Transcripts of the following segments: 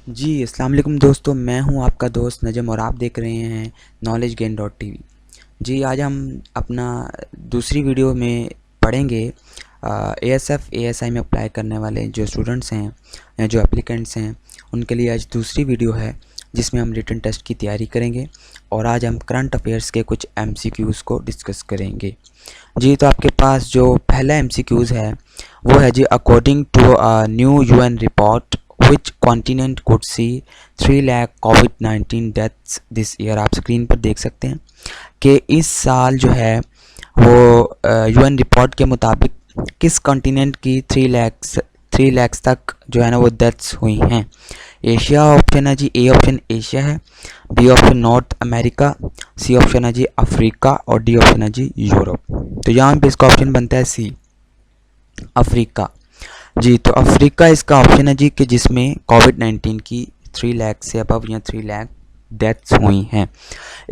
जी अस्सलाम वालेकुम दोस्तों, मैं हूं आपका दोस्त नजम और आप देख रहे हैं नॉलेज गेन डॉट टीवी। जी आज हम अपना दूसरी वीडियो में पढ़ेंगे एएसएफ एएसआई में अप्लाई करने वाले जो स्टूडेंट्स हैं या जो एप्लीकेंट्स हैं उनके लिए आज दूसरी वीडियो है जिसमें हम रिटन टेस्ट की तैयारी करेंगे और आज हम करंट अफेयर्स के कुछ एमसीक्यूज़ को डिस्कस करेंगे। जी तो आपके पास जो पहला एमसीक्यूज़ है वो है जी, according to a new UN report which continent could see 3 lakh कोविड-19 डेथ्स दिस ईयर। आप स्क्रीन पर देख सकते हैं कि इस साल जो है वो यूएन रिपोर्ट के मुताबिक किस कॉन्टिनेंट की 3 लाख तक जो है ना वो डेथ्स हुई हैं। एशिया ऑप्शन है जी, ए ऑप्शन एशिया है, B option North America, C option है जी अफ्रीका और डी ऑप्शन है जी यूरोप। तो यहाँ पे इसका ऑप्शन बनता है सी, अफ्रीका। जी तो अफ्रीका इसका ऑप्शन है जी कि जिसमें कोविड-19 की 3 लाख से अबव या 3 लाख डेथ्स हुई हैं।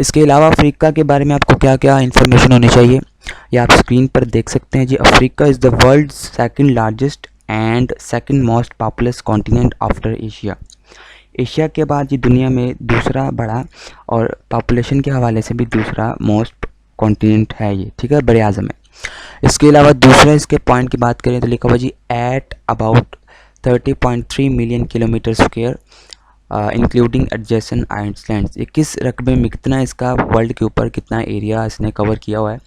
इसके अलावा अफ्रीका के बारे में आपको क्या क्या इन्फॉर्मेशन होनी चाहिए ये आप स्क्रीन पर देख सकते हैं जी। Africa is the world's second largest and second most populous continent after Asia. Asia के बाद जी दुनिया में दूसरा बड़ा और पॉपुलेशन के हवाले से भी दूसरा मोस्ट कॉन्टिनेंट है ये, ठीक है, बड़े आज़म है। इसके अलावा दूसरा इसके पॉइंट की बात करें तो लिखा हुआ जी at about 30.3 million kilometre square including adjacent islands. ये किस रकबे में कितना इसका वर्ल्ड के ऊपर कितना एरिया इसने कवर किया हुआ है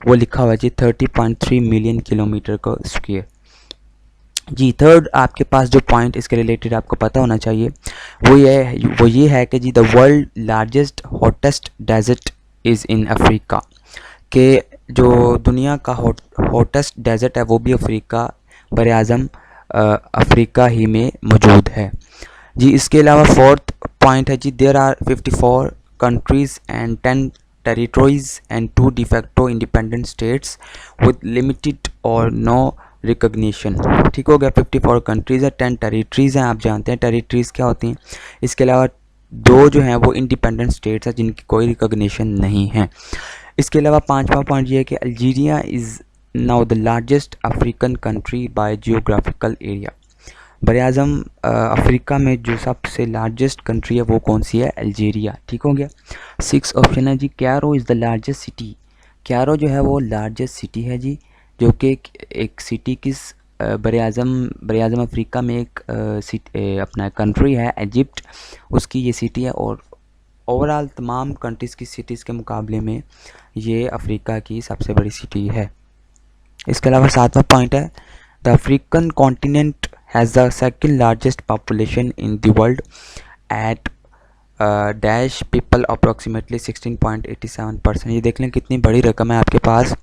वो लिखा हुआ है जी 30.3 मिलियन किलोमीटर का स्क्वायर। जी थर्ड आपके पास जो पॉइंट इसके रिलेटेड आपको पता होना चाहिए वो ये है कि जी the world largest hottest desert is in Africa, के जो दुनिया का हॉटेस्ट डेजर्ट है वो भी अफ्रीका बर आज़म अफ्रीका ही में मौजूद है। जी इसके अलावा फोर्थ पॉइंट है जी there are 54 countries and 10 territories and 2 de facto independent states with limited और नो रिकग्निशन। ठीक हो गया, 54 कंट्रीज़ है, 10 टेरिटरीज़ हैं, आप जानते हैं टेरिटरीज़ क्या होती हैं। इसके अलावा 2 जो हैं वो इंडिपेंडेंट स्टेट्स हैं जिनकी कोई रिकग्निशन नहीं है। इसके अलावा पांचवा पॉइंट ये है कि Algeria is now the largest African country bye geographical area. बर आज़म अफ्रीका में जो सबसे लार्जेस्ट कंट्री है वो कौन सी है? अल्जीरिया। ठीक हो गया। 6 ऑप्शन है जी Cairo is the largest city. Cairo जो है वो लार्जेस्ट सिटी है जी, जो कि एक सिटी किस बर आज़म अफ्रीका में एक अपना कंट्री है इजिप्ट, उसकी ये सिटी है और ओवरऑल तमाम कंट्रीज़ की सिटीज़ के मुकाबले में ये अफ्रीका की सबसे बड़ी सिटी है। इसके अलावा 7वां पॉइंट है the African continent has the second largest population in the world at dash people approximately 16.87%। ये देख लें कितनी बड़ी रकम है आपके पास।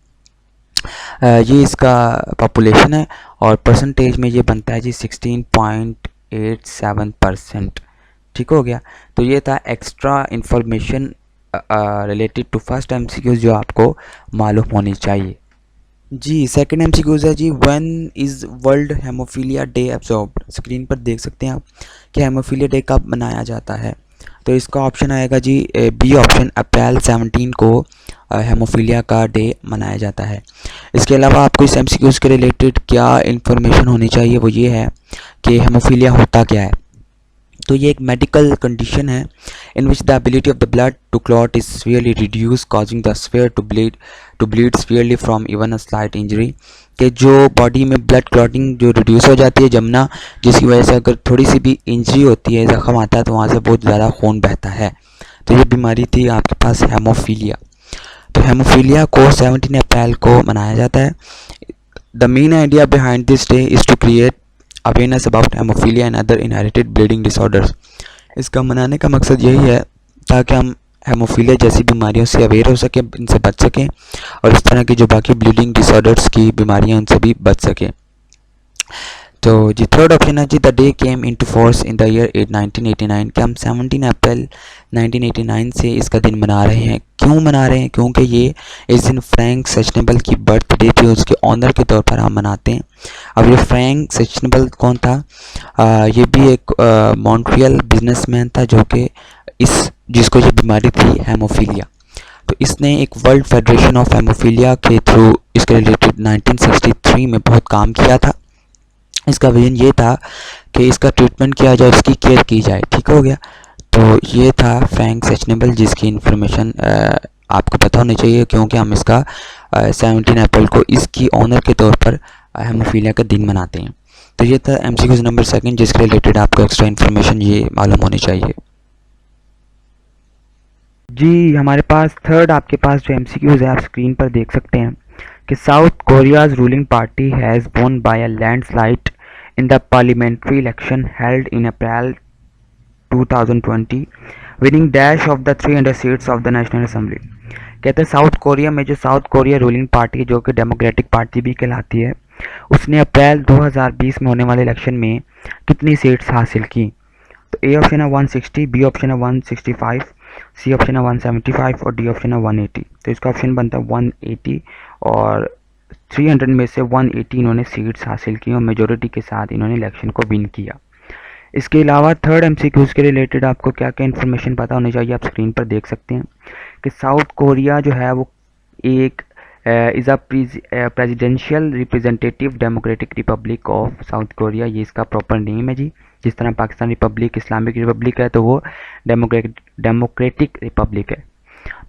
ये इसका पॉपुलेशन है और परसेंटेज में ये बनता है जी 16.87%। ठीक हो गया। तो ये था extra information related to first MCQs जो आपको मालूम होनी चाहिए। जी सेकंड एमसीक्यूज़ है जी when is world haemophilia day observed. Screen पर देख सकते हैं आप कि हेमोफीलिया डे कब मनाया जाता है। तो इसका ऑप्शन आएगा जी बी ऑप्शन, अप्रैल 17 को हेमोफीलिया का डे मनाया जाता है। इसके अलावा आपको इस एमसीक्यूज़ के रिलेटेड क्या इन्फॉर्मेशन होनी चाहिए वो ये है कि हेमोफीलिया होता क्या है। तो ये एक मेडिकल कंडीशन है in which the ability of the blood to clot is severely reduce causing the sphere to bleed severely from even a slight injury. कि जो बॉडी में ब्लड क्लॉटिंग जो रिड्यूस हो जाती है जमना, जिसकी वजह से अगर थोड़ी सी भी इंजरी होती है, ज़ख्म आता है तो वहाँ से बहुत ज़्यादा खून बहता है। तो ये बीमारी थी आपके पास हेमोफीलिया। तो हेमोफीलिया को 17 अप्रैल को मनाया जाता है। The main idea behind this day is to create awareness about haemophilia and other inherited bleeding disorders. इसका मनाने का मकसद यही है ताकि हम हेमोफीलिया जैसी बीमारियों से अवेयर हो सकें, इनसे बच सकें और इस तरह की जो बाकी ब्लीडिंग डिसऑर्डर्स की बीमारियां उनसे भी बच सकें। तो जी थर्ड ऑप्शन है जी the day came into force in the year 1989। कि हम 17 अप्रैल 1989 से इसका दिन मना रहे हैं। क्यों मना रहे हैं? क्योंकि ये इस दिन फ्रैंक सेशनेबल की बर्थडे थी, उसके ऑनर के तौर पर हम मनाते हैं। अब ये फ्रैंक सेशनेबल कौन था? ये भी एक मॉन्ट्रियल बिजनेसमैन था जो कि जिसको ये बीमारी थी हेमोफीलिया। तो इसने एक वर्ल्ड फेडरेशन ऑफ हेमोफीलिया के थ्रू इसके रिलेटेड 1963 में बहुत काम किया था। इसका विजन ये था कि इसका ट्रीटमेंट किया जाए, इसकी केयर की जाए। ठीक हो गया। तो ये था फ्रैंक सेशनेबल, जिसकी इन्फॉर्मेशन आपको पता होनी चाहिए, क्योंकि हम इसका 17 अप्रैल को इसकी ऑनर के तौर पर हेमोफीलिया का दिन मनाते हैं। तो ये था एमसीक्यूज नंबर 2, जिसके रिलेटेड आपको एक्स्ट्रा इन्फॉर्मेशन ये मालूम होनी चाहिए। जी हमारे पास थर्ड आपके पास जो एमसीक्यूज है आप स्क्रीन पर देख सकते हैं कि South Korea's ruling party has won by a landslide in the parliamentary election held in April 2020, winning dash of the 300 seats of the national assembly. कहते हैं साउथ कोरिया में जो साउथ कोरिया रूलिंग पार्टी जो कि democratic party भी कहलाती है, उसने अप्रैल 2020 में होने वाले इलेक्शन में कितनी सीट्स हासिल की। तो ए ऑप्शन है 160, बी ऑप्शन है 165, सी ऑप्शन है 175 और डी ऑप्शन है 180। तो इसका ऑप्शन बनता है 180 और 300 में से 180 इन्होंने सीट्स हासिल की और मेजोरिटी के साथ इन्होंने इलेक्शन को विन किया। इसके अलावा थर्ड एमसीक्यूज के रिलेटेड आपको क्या क्या इन्फॉर्मेशन पता होनी चाहिए आप स्क्रीन पर देख सकते हैं कि साउथ कोरिया जो है वो एक is a presidential representative democratic Republic of south Korea, ये इसका प्रॉपर नेम है जी। जिस तरह पाकिस्तान रिपब्लिक इस्लामिक रिपब्लिक है, तो वो डेमोक्रेटिक रिपब्लिक है।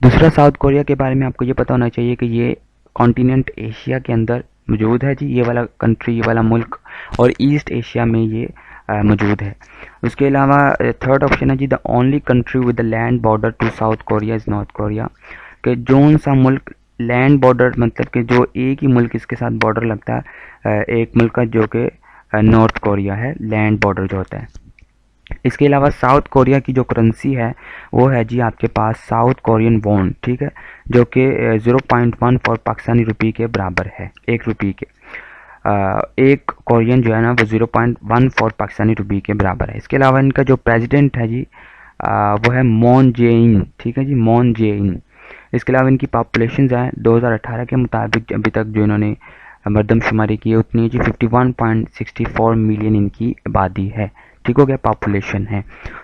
दूसरा, साउथ कोरिया के बारे में आपको ये पता होना चाहिए कि ये कॉन्टिनेंट एशिया के अंदर मौजूद है जी, ये वाला कंट्री, ये वाला मुल्क, और ईस्ट एशिया में ये मौजूद है। उसके अलावा थर्ड ऑप्शन है जी, the only country with the land border to South Korea is North Korea. कि जोन सा मुल्क लैंड बॉर्डर, मतलब कि जो एक ही मुल्क इसके साथ बॉर्डर लगता है एक मुल्क का, जो कि नॉर्थ कोरिया है, लैंड बॉर्डर जो होता है। इसके अलावा साउथ कोरिया की जो करेंसी है वो है जी आपके पास साउथ कोरियन वॉन, ठीक है, जो कि 0.1 फॉर पाकिस्तानी रुपये के बराबर है, 1 रुपये के। एक कोरियन जो है ना वो 0.1 फॉर पाकिस्तानी रुपये के बराबर है। इसके अलावा इनका जो प्रेसिडेंट है जी वो है मून जे-इन, ठीक है जी, मून जे-इन। इसके अलावा इनकी पॉपुलेशन है 2018 के मुताबिक अभी तक जो इन्होंने मरदमशुमारी की है उतनी जी 51.64 मिलियन इनकी आबादी है। ठीक हो गया, पॉपुलेशन है।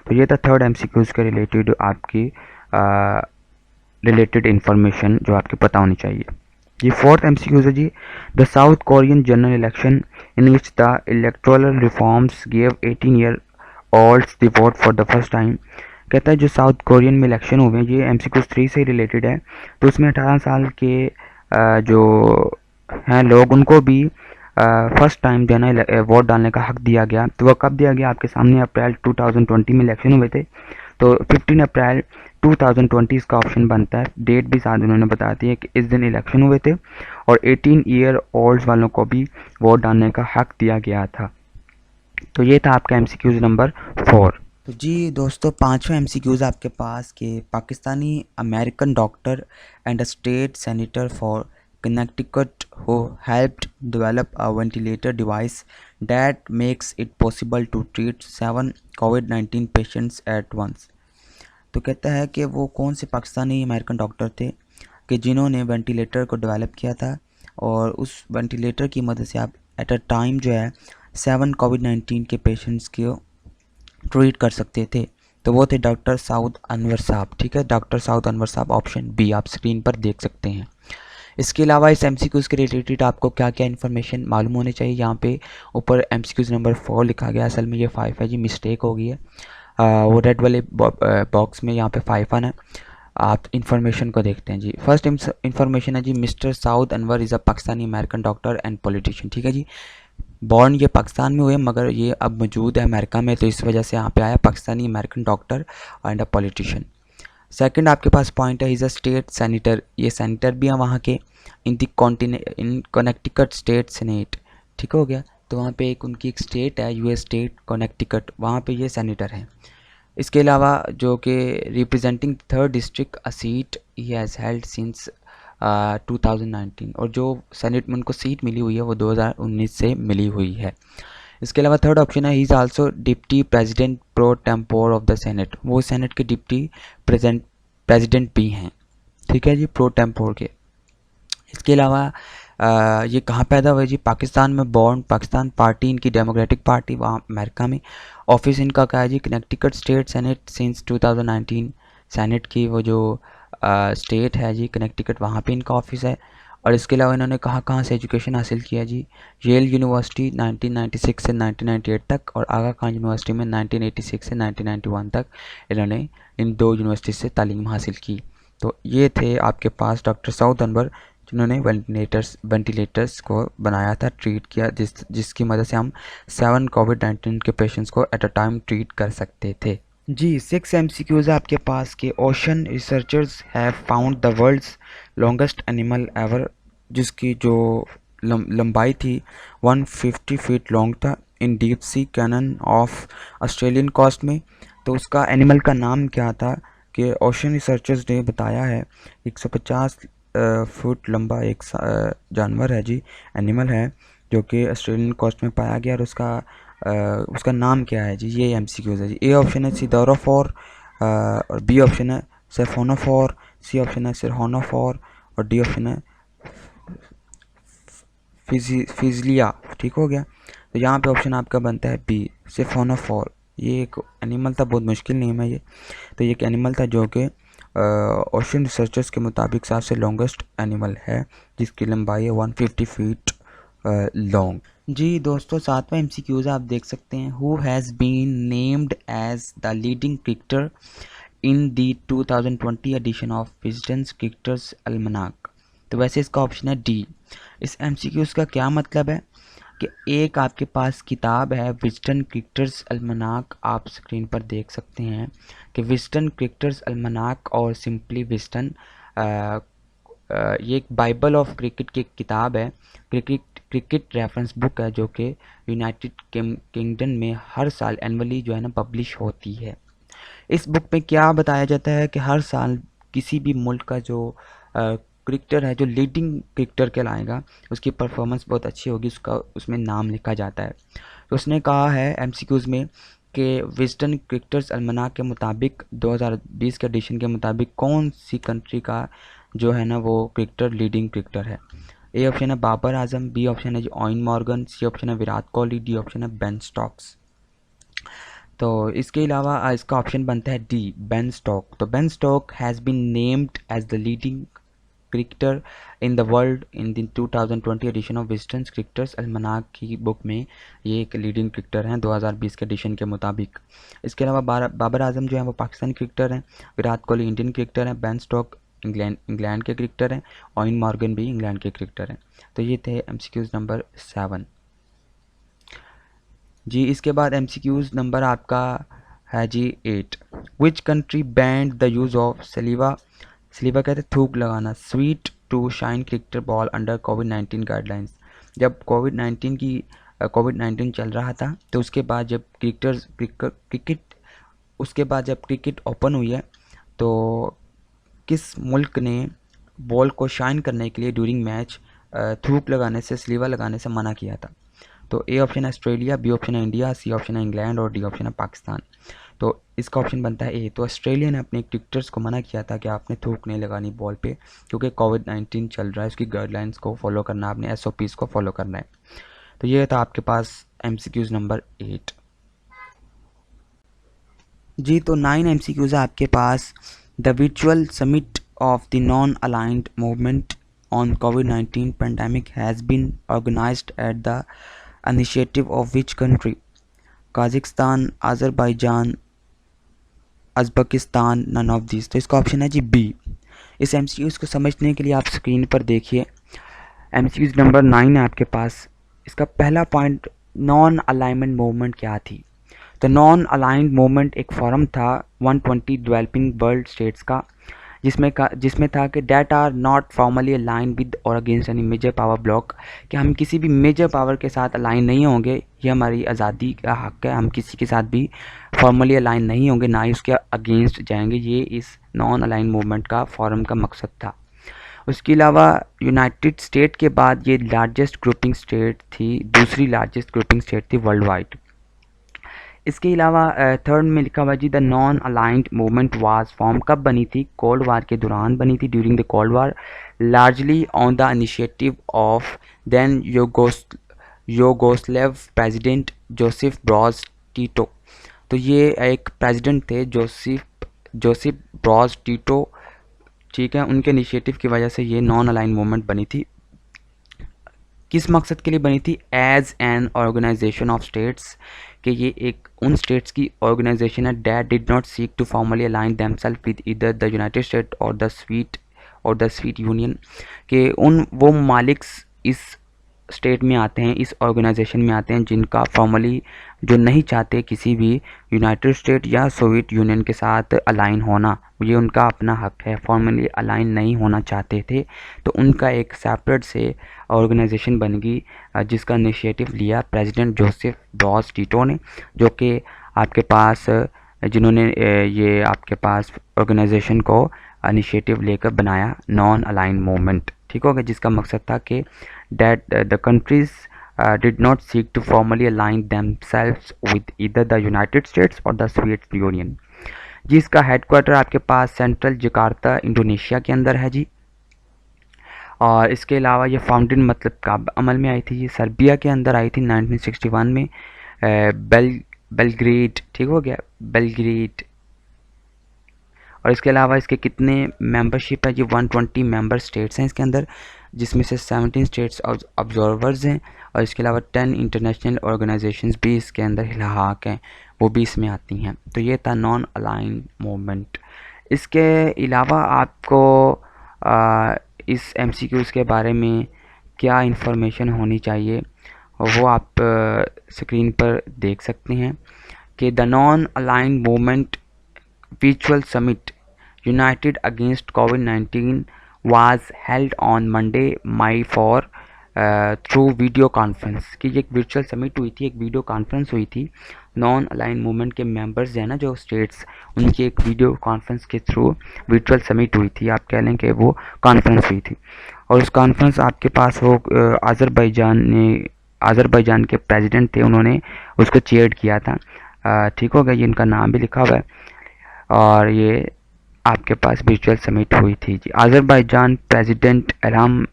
तो ये था थर्ड एमसीक्यूज के रिलेटेड आपकी रिलेटेड इन्फॉर्मेशन जो आपको पता होनी चाहिए। ये फोर्थ एमसीक्यूज है जी, the South Korean general election in which the electoral reforms give 18 year olds the vote for the first time. कहता है जो साउथ कोरियन में इलेक्शन हुए हैं, ये एमसीक्यूज 3 से रिलेटेड है। तो उसमें 18 साल के जो हैं लोग, उनको भी फर्स्ट टाइम जो है ना वोट डालने का हक दिया गया। तो वह कब दिया गया, आपके सामने अप्रैल 2020 में इलेक्शन हुए थे, तो 15 अप्रैल 2020 इसका ऑप्शन बनता है। डेट भी साथ उन्होंने बता दी है कि इस दिन इलेक्शन हुए थे और 18 ईयर ओल्ड वालों को भी वोट डालने का हक दिया गया था। तो ये था आपका एमसीक्यूज नंबर 4। तो जी दोस्तों, पांचवा एमसीक्यूज आपके पास के Pakistani American doctor and a state senator for Connecticut who helped develop a ventilator device that makes it possible to treat 7 COVID-19 patients at once। तो कहता है कि वो कौन से पाकिस्तानी अमेरिकन डॉक्टर थे कि जिन्होंने वेंटिलेटर को डेवलप किया था और उस वेंटिलेटर की मदद से आप एट अ टाइम जो है 7 COVID-19 के पेशेंट्स को ट्रीट कर सकते थे। तो वो थे डॉक्टर साउद अनवर साहब। ठीक है, डॉक्टर साउद अनवर साहब, ऑप्शन बी आप स्क्रीन पर देख सकते हैं। इसके अलावा इस एमसीक्यूज़ के रिलेटेड आपको क्या क्या इन्फॉर्मेशन मालूम होनी चाहिए। यहाँ पे ऊपर एमसीक्यूज़ नंबर 4 लिखा गया, असल में ये 5 है जी, मिस्टेक हो गई है। वो रेड वाले बॉक्स में यहाँ पे 5 है। आप इन्फॉर्मेशन को देखते हैं जी। फर्स्ट इन्फॉर्मेशन है जी, mister Saud Anwar is a Pakistani American doctor and politician. ठीक है जी, बॉर्न ये पाकिस्तान में हुए मगर ये अब मौजूद है अमेरिका में, तो इस वजह से यहाँ पे आया Pakistani American doctor and a politician. Second आपके पास पॉइंट है, इज़ अ स्टेट सेनेटर, ये सेनेटर भी हैं वहाँ के, इन कनेक्टिकट स्टेट सेनेट। ठीक हो गया, तो वहाँ पे एक उनकी स्टेट है यूएस स्टेट कनेक्टिकट, वहाँ पे ये सेनेटर हैं। इसके अलावा जो कि representing third district a seat he has held since 2019, और जो सेनेट में उनको सीट मिली हुई है वो 2019 से मिली हुई है। इसके अलावा थर्ड ऑप्शन है, he is also deputy president pro tempore of the senate, वो सेनेट के डिप्टी प्रेसिडेंट भी हैं। ठीक है जी, प्रो टेम्पोर के। इसके अलावा ये कहाँ पैदा हुए जी, पाकिस्तान में बॉर्न, पाकिस्तान पार्टी इनकी डेमोक्रेटिक पार्टी वहाँ अमेरिका में। ऑफिस इनका क्या है जी, Connecticut state senate since 2019, senate की वो जो स्टेट है जी कनेक्टिकट, वहाँ पे इनका ऑफिस है। और इसके अलावा इन्होंने कहाँ कहाँ से एजुकेशन हासिल किया जी? येल यूनिवर्सिटी 1996 से 1998 तक और आगा खान यूनिवर्सिटी में 1986 से 1991 तक इन्होंने इन दो यूनिवर्सिटी से तालीम हासिल की। तो ये थे आपके पास डॉक्टर सऊद अनवर, जिन्होंने वेंटिलेटर्स को बनाया था, ट्रीट किया, जिसकी मदद से हम 7 कोविड-19 के पेशेंट्स को एट अ टाइम ट्रीट कर सकते थे। जी 6 MCQs है आपके पास के। Ocean researchers have found the world's longest animal ever, जिसकी जो लंबाई थी 150 फीट लॉन्ग था, in deep sea canyon off Australian coast में। तो उसका एनिमल का नाम क्या था कि ओशन रिसर्चर्स ने बताया है 150 फुट लंबा एक जानवर है जी, एनिमल है, जो कि ऑस्ट्रेलियन कोस्ट में पाया गया। और उसका नाम क्या है जी? ये MCQs है जी। ए ऑप्शन है सिडोरोफोर, और बी ऑप्शन है सेफोनोफोर, सी ऑप्शन है सिरहोनोफोर और डी ऑप्शन है फिजलिया। ठीक हो गया। तो यहाँ पे ऑप्शन आपका बनता है बी, सेफोनोफोर। ये एक एनिमल था, बहुत मुश्किल नेम है ये। तो ये एक एनिमल था जो कि ओशन रिसर्चर्स के मुताबिक सबसे लॉन्गेस्ट एनिमल है, जिसकी लंबाई है 150 फीट लॉन्ग। जी दोस्तों, 7वां MCQs आप देख सकते हैं। Who has been named as the leading cricketer in the 2020 edition of Wisden's cricketers almanac. तो वैसे इसका ऑप्शन है डी। इस MCQs का क्या मतलब है कि एक आपके पास किताब है विजडन क्रिकेटर्स अलमनाक, आप स्क्रीन पर देख सकते हैं कि विजडन क्रिकेटर्स अलमनाक और सिंपली विजडन, ये एक बाइबल ऑफ क्रिकेट की किताब है, क्रिकेट रेफरेंस बुक है, जो कि यूनाइटेड किंगडम में हर साल एनुअली जो है ना पब्लिश होती है। इस बुक में क्या बताया जाता है कि हर साल किसी भी मुल्क का जो क्रिकेटर है, जो लीडिंग क्रिकेटर कहलाएगा, उसकी परफॉर्मेंस बहुत अच्छी होगी, उसका उसमें नाम लिखा जाता है। तो उसने कहा है MCQs में कि विजडन क्रिकेटर्स अलमनाक के मुताबिक 2020 के एडिशन के मुताबिक कौन सी कंट्री का जो है ना वो क्रिकेटर लीडिंग क्रिकेटर है? ए ऑप्शन है बाबर आजम, बी ऑप्शन है ऑयन मॉर्गन, सी ऑप्शन है विराट कोहली, डी ऑप्शन है बेन स्टोक्स। तो इसके अलावा इसका ऑप्शन बनता है डी, बेन स्टोक। तो Ben Stoke has been named as the leading cricketer in the world in the 2020 edition of Wisden's cricketers almanac की बुक में ये एक लीडिंग क्रिकेटर हैं 2020 के एडिशन के मुताबिक। इसके अलावा बाबर आजम जो है वो पाकिस्तानी क्रिकेटर हैं, विराट कोहली इंडियन क्रिकेटर हैं, बेन स्टोक इंग्लैंड के क्रिकेटर हैं, ऑयन मॉर्गन भी इंग्लैंड के क्रिकेटर हैं। तो ये थे MCQs नंबर 7 जी। इसके बाद MCQs नंबर आपका है जी 8। Which country banned the use of saliva, saliva कहते हैं थूक लगाना, sweat to shine cricketer ball under कोविड-19 गाइडलाइंस। जब कोविड-19 चल रहा था, तो उसके बाद जब क्रिकेट ओपन हुई है, तो किस मुल्क ने बॉल को शाइन करने के लिए ड्यूरिंग मैच थूक लगाने से, स्लीवा लगाने से मना किया था? तो ए ऑप्शन है ऑस्ट्रेलिया, बी ऑप्शन है इंडिया, सी ऑप्शन है इंग्लैंड और डी ऑप्शन है पाकिस्तान। तो इसका ऑप्शन बनता है ए। तो ऑस्ट्रेलिया ने अपने क्रिकेटर्स को मना किया था कि आपने थूक नहीं लगानी बॉल पे, क्योंकि कोविड-19 चल रहा है, उसकी गाइडलाइंस को फॉलो करना, आपने SOPs को फॉलो करना है। तो ये था आपके पास MCQs नंबर 8 जी। तो 9 MCQs है आपके पास। द virtual summit of the non-aligned movement on COVID-19 pandemic has been organized at the initiative of which country? Kazakhstan, Azerbaijan, Uzbekistan, none of this. तो इसका ऑप्शन है जी बी। इस MCQs को समझने के लिए आप स्क्रीन पर देखिए। MCQs नंबर 9 है आपके पास। इसका पहला पॉइंट, नॉन अलाइनमेंट मूवमेंट क्या थी? तो नॉन अलाइंड मूवमेंट एक फॉरम था 120 डेवलपिंग वर्ल्ड स्टेट्स का, जिसमें था कि that are not formally align with और against any major power bloc, कि हम किसी भी मेजर पावर के साथ अलाइन नहीं होंगे, ये हमारी आज़ादी का हक है, हम किसी के साथ भी फॉर्मली अलाइन नहीं होंगे, ना ही उसके अगेंस्ट जाएंगे। ये इस नॉन अलाइन मूवमेंट का फॉरम का मकसद था। उसके अलावा यूनाइटेड स्टेट के बाद ये लार्जेस्ट ग्रुपिंग स्टेट थी, दूसरी लार्जेस्ट ग्रुपिंग स्टेट थी वर्ल्ड वाइड। इसके अलावा थर्ड में लिखा हुआ जी the non aligned movement was form कब बनी थी? कोल्ड वार के दौरान बनी थी, during the cold war, largely on the initiative of then Yugoslav president Joseph Broz Tito. तो ये एक प्रेसिडेंट थे जोसेफ ब्रॉज टीटो, ठीक है, उनके इनिशिएटिव की वजह से ये नॉन अलाइन मूवमेंट बनी थी किस मकसद के लिए बनी थी? As an organisation of states, कि ये एक उन स्टेट्स की ऑर्गेनाइजेशन है that did not seek to formally align themselves with either the United State और द स्वीट यूनियन, कि उन वो ममालिक इस स्टेट में आते हैं, इस ऑर्गेनाइजेशन में आते हैं जिनका फॉर्मली, जो नहीं चाहते किसी भी यूनाइटेड स्टेट या सोवियत यूनियन के साथ अलाइन होना, ये उनका अपना हक है, फॉर्मली अलाइन नहीं होना चाहते थे, तो उनका एक सेपरेट से ऑर्गेनाइजेशन बन गई जिसका इनिशिएटिव लिया प्रेसिडेंट जोसेफ ब्रॉस टीटो ने, जो कि आपके पास जिन्होंने ये आपके पास ऑर्गेनाइजेशन को इनिशिएटिव लेकर बनाया नॉन अलाइन मूवमेंट, ठीक हो गया, जिसका मकसद था कि that the countries did not seek to formally align themselves with either the United States or the Soviet Union। जिसका हेडक्वार्टर आपके पास सेंट्रल जकार्ता इंडोनेशिया के अंदर है जी। और इसके अलावा ये फाउंडेड मतलब कब अमल में आई थी? ये सर्बिया के अंदर आई थी 1961 में, बेलग्रेड, ठीक हो गया, बेलग्रेड। और इसके अलावा इसके कितने मेंबरशिप है? ये 120 मेंबर स्टेट्स हैं इसके अंदर, जिसमें से 17 स्टेट्स ऑब्जर्वर्स हैं, और इसके अलावा 10 इंटरनेशनल ऑर्गेनाइजेशंस भी इसके अंदर हिलाक हैं, वो भी इसमें आती हैं। तो ये था नॉन अलाइन मूवमेंट। इसके अलावा आपको इस MCQs के बारे में क्या इंफॉर्मेशन होनी चाहिए वो आप स्क्रीन पर देख सकते हैं कि the non align movement virtual summit united against COVID-19 was held on Monday, May 4 through video conference, कि एक वर्चुअल समिट हुई थी, एक वीडियो कॉन्फ्रेंस हुई थी, नॉन अलाइन मूवमेंट के मेंबर्स हैं ना जो स्टेट्स, उनकी एक वीडियो कॉन्फ्रेंस के थ्रू वर्चुअल समिट हुई थी, आप कह लें कि वो कॉन्फ्रेंस हुई थी। और उस कॉन्फ्रेंस आपके पास वो आज़रबाईजान के प्रेसिडेंट थे, उन्होंने उसको चेयर किया था, ठीक हो गया, ये इनका नाम भी लिखा हुआ है, और ये आपके पास वर्चुअल समिट हुई थी जी। Azerbaijan president Ilham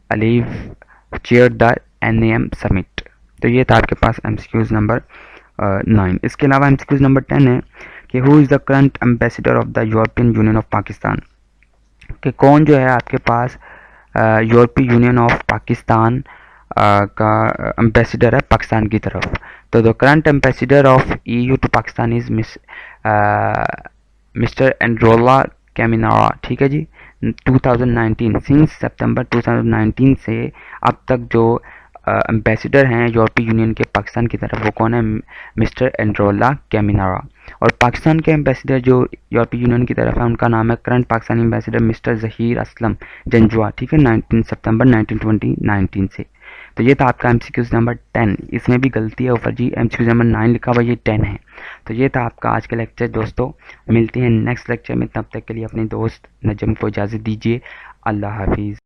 Aliyev chair the NAM समिट। तो ये था आपके पास MCQs नंबर 9। इसके अलावा MCQs नंबर 10 है कि who is the current ambassador of the European union of Pakistan, कि कौन जो है आपके पास यूरोपीय यूनियन ऑफ पाकिस्तान का एम्बेसडर है पाकिस्तान की तरफ। तो the current ambassador of EU to Pakistan is mister Androulla Kaminara, ठीक है जी। 2019 सिंस सितंबर 2019 से अब तक जो एम्बेसडर हैं यूरोपीय यूनियन के पाकिस्तान की तरफ, वो कौन है? Mister Androulla कैमिनारा। और पाकिस्तान के एम्बेसडर जो यूरोपीय यूनियन की तरफ है, उनका नाम है current Pakistani ambassador mister Zaheer Aslam Janjua, ठीक है, 19 सितंबर 2019 से। तो ये था आपका MCQs नंबर 10। इसमें भी गलती है ऊपर जी, MCQs नंबर 9 लिखा हुआ, ये 10 है। तो ये था आपका आज का लेक्चर दोस्तों, मिलते हैं नेक्स्ट लेक्चर में, तब तक के लिए अपने दोस्त नजम को इजाज़त दीजिए। अल्लाह हाफिज़।